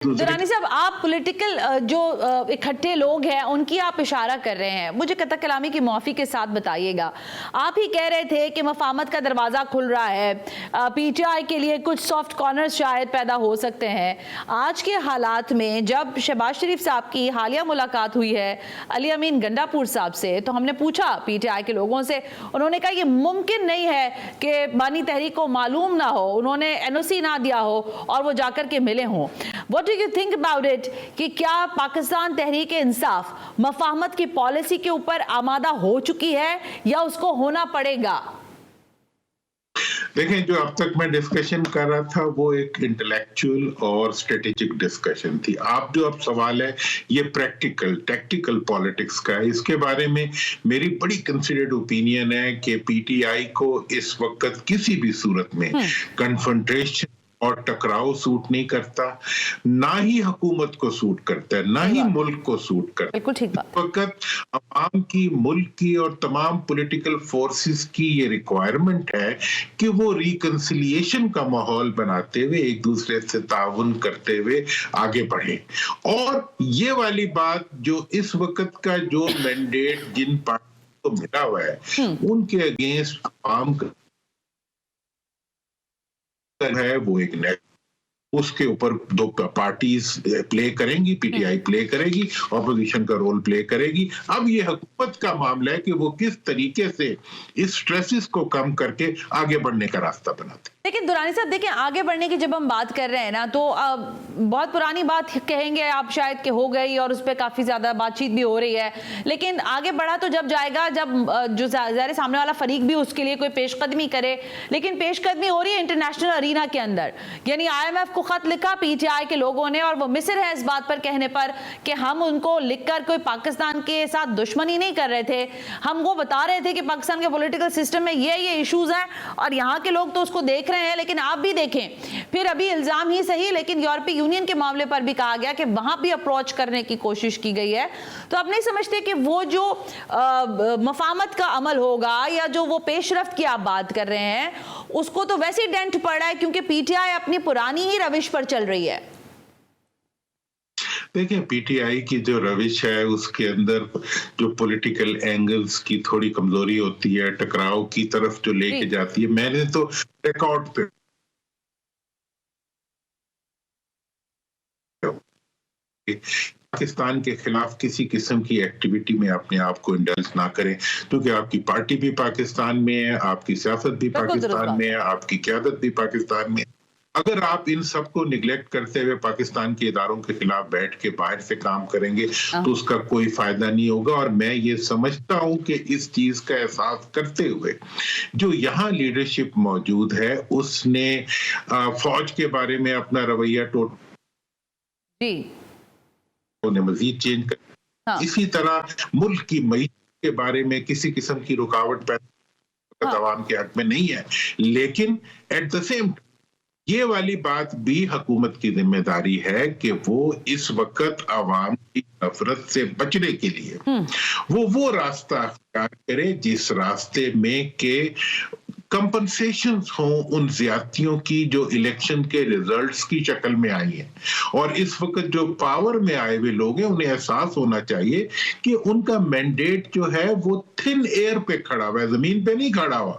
दुरानी साहब, आप पॉलिटिकल जो इकट्ठे लोग हैं उनकी आप इशारा कर रहे हैं, मुझे कतई कलामी की माफ़ी के साथ बताइएगा। आप ही कह रहे थे कि मफाहमत का दरवाज़ा खुल रहा है, पीटीआई के लिए कुछ सॉफ्ट कॉर्नर्स शायद पैदा हो सकते हैं। आज के हालात में जब शहबाज शरीफ साहब की हालिया मुलाकात हुई है अली अमीन गंडापुर साहब से, तो हमने पूछा पीटीआई के लोगों से, उन्होंने कहा ये मुमकिन नहीं है कि बानी तहरीक को मालूम ना हो, उन्होंने एनओसी ना दिया हो और वो जाकर के मिले हों। What do you think about it कि क्या पाकिस्तान तहरीक इंसाफ मफाहमत की पॉलिसी के ऊपर आमादा हो चुकी है या उसको होना पड़ेगा? देखें, जो अब तक मैं डिस्कशन कर रहा था वो एक इंटेलेक्चुअल और स्ट्रेटेजिक डिस्कशन थी। आप जो अब सवाल है ये प्रैक्टिकल टैक्टिकल पॉलिटिक्स का है। इसके बारे में मेरी बड़ी कंसिडर्ड ओपिनियन है कि पीटीआई को इस वक्त किसी भी सूरत में कन्फ्रंटेशन और टकराव सूट नहीं करता, ना ही हुकूमत को सूट करता है, ना ही मुल्क को सूट करता है। बिल्कुल ठीक बात। वक्त अवाम की, मुल्क की और तमाम पॉलिटिकल फोर्सेस की ये रिक्वायरमेंट है कि वो रिकंसिलिएशन का माहौल बनाते हुए एक दूसरे से ताउन करते हुए आगे बढ़े। और ये वाली बात जो इस वक्त का जो मैंडेट जिन पार्टी को मिला हुआ है उनके अगेंस्ट अवाम का है वो एक उसके ऊपर दो पार्टीज प्ले करेंगी, पीटीआई प्ले करेगी, ऑपोजिशन का रोल प्ले करेगी। अब ये हुकूमत का मामला है कि वो किस तरीके से इस स्ट्रेसेस को कम करके आगे बढ़ने का रास्ता बनाते। लेकिन दुरानी साहब देखिए, आगे बढ़ने की जब हम बात कर रहे हैं ना, तो बहुत पुरानी बात कहेंगे आप शायद कि हो गई और उस पर काफी ज्यादा बातचीत भी हो रही है, लेकिन आगे बढ़ा तो जब जाएगा जब जो ज़ाहिर सामने वाला फरीक भी उसके लिए कोई पेशकदमी करे। लेकिन पेशकदमी हो रही है इंटरनेशनल अरीना के अंदर, यानी IMF को खत लिखा पीटीआई के लोगों ने और वो मिस्र है इस बात पर कहने पर कि हम उनको लिखकर कोई पाकिस्तान के साथ दुश्मनी नहीं कर रहे थे, हम वो बता रहे थे कि पाकिस्तान के पॉलिटिकल सिस्टम में ये इश्यूज हैं और यहाँ के लोग तो उसको देख रहे हैं। लेकिन आप भी देखें, फिर अभी इल्जाम ही सही लेकिन यूरोपीय यूनियन के मामले पर भी कहा गया कि वहां भी अप्रोच करने की कोशिश की गई है। तो आप नहीं समझते कि वो जो मफाहमत का अमल होगा या जो वो पेशरफ्त की आप बात कर रहे हैं उसको तो वैसे ही डेंट पड़ रहा है क्योंकि पीटीआई अपनी पुरानी ही रविश पर चल रही है? देखिए, पीटीआई की जो रविश है उसके अंदर जो पॉलिटिकल एंगल्स की थोड़ी कमजोरी होती है, टकराव की तरफ जो लेके जाती है। मैंने तो रिकॉर्ड पे पाकिस्तान के खिलाफ किसी किस्म की एक्टिविटी में अपने आप को इंडल्ज ना करें, क्योंकि आपकी पार्टी भी पाकिस्तान में है, आपकी सियासत भी पाकिस्तान में है, आपकी क़यादत भी पाकिस्तान में है। अगर आप इन सब को निगलेक्ट करते हुए पाकिस्तान के इदारों के खिलाफ बैठ के बाहर से काम करेंगे तो उसका कोई फायदा नहीं होगा। और मैं ये समझता हूं कि इस चीज का एहसास करते हुए जो यहाँ लीडरशिप मौजूद है उसने फौज के बारे में अपना रवैया मजीद चेंज कर, इसी तरह मुल्क की मईशत के बारे में किसी किस्म की रुकावट पैदा अवाम के हक में नहीं है। लेकिन एट द सेम ये वाली बात भी हुकूमत की जिम्मेदारी है कि वो इस वक्त अवाम की नफरत से बचने के लिए वो रास्ता अख्तियार करे जिस रास्ते में के कंपनसेशन हो उन ज्यादतियों की जो इलेक्शन के रिजल्ट्स की शक्ल में आई है। और इस वक्त जो पावर में आए हुए लोग हैं उन्हें एहसास होना चाहिए कि उनका मैंडेट जो है वो थिन एयर पे खड़ा हुआ है, जमीन पे नहीं खड़ा हुआ।